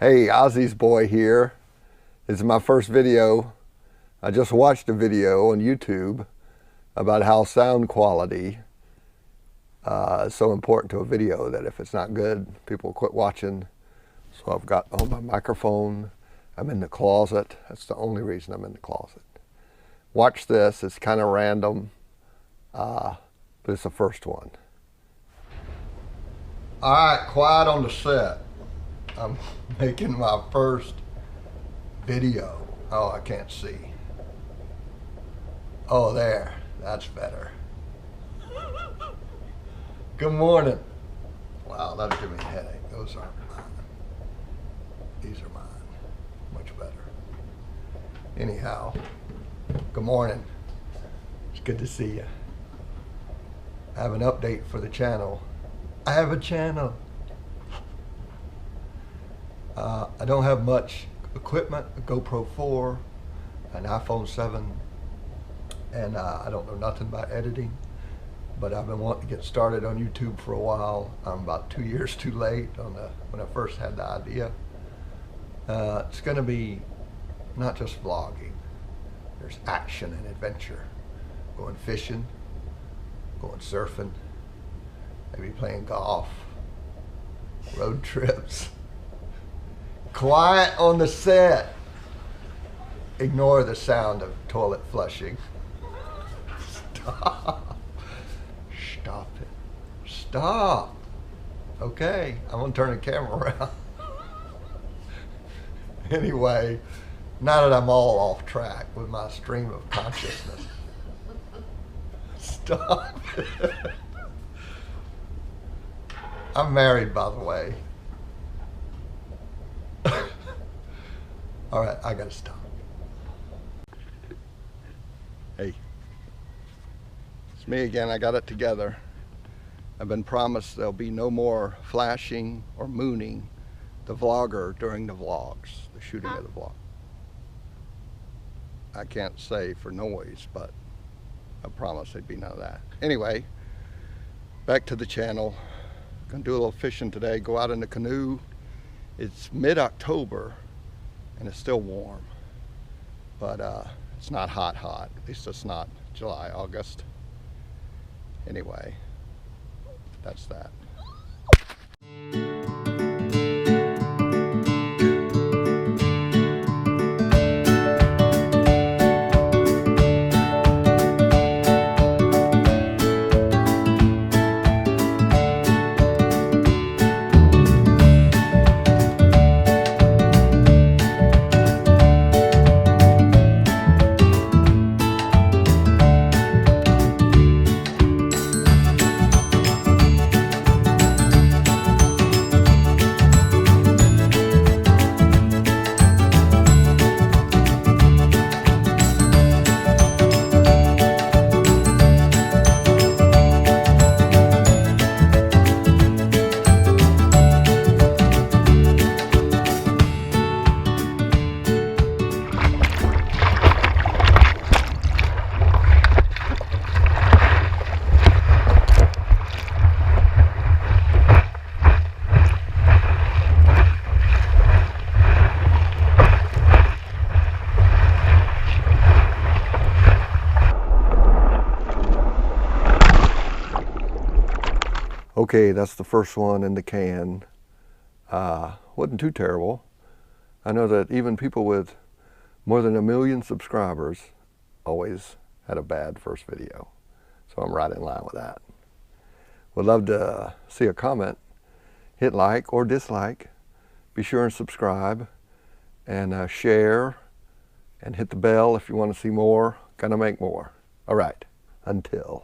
Hey, Ozzy's boy here. This is my first video. I just watched a video on YouTube about how sound quality is so important to a video that if it's not good, people quit watching. So I've got on my microphone. I'm in the closet. That's the only reason I'm in the closet. Watch this. It's kind of random, but it's the first one. All right, quiet on the set. I'm making my first video. Oh, I can't see. Oh, there. That's better. Good morning. Wow, that'll give me a headache. Those aren't mine. These are mine. Much better. Anyhow, good morning. It's good to see you. I have an update for the channel. I have a channel. I don't have much equipment, a GoPro 4, an iPhone 7, and I don't know nothing about editing, but I've been wanting to get started on YouTube for a while. I'm about 2 years too late on when I first had the idea. It's going to be not just vlogging. There's action and adventure. Going fishing, going surfing, maybe playing golf, road trips. Quiet on the set. Ignore the sound of toilet flushing. Stop. Stop it. Stop. Okay, I'm gonna turn the camera around. Anyway, now that I'm all off track with my stream of consciousness. Stop it. I'm married, by the way. All right, I gotta stop. Hey, it's me again. I got it together. I've been promised there'll be no more flashing or mooning the vlogger during the vlogs, the shooting of the vlog. I can't say for noise, but I promise there'd be none of that. Anyway, back to the channel. Gonna do a little fishing today, go out in the canoe. It's mid-October and it's still warm, but it's not hot, at least it's not July, August. Anyway, that's that. Okay, that's the first one in the can. Wasn't too terrible. I know that even people with more than 1 million subscribers always had a bad first video. So I'm right in line with that. Would love to see a comment. Hit like or dislike. Be sure and subscribe and share and hit the bell if you want to see more. Gonna make more. All right, until.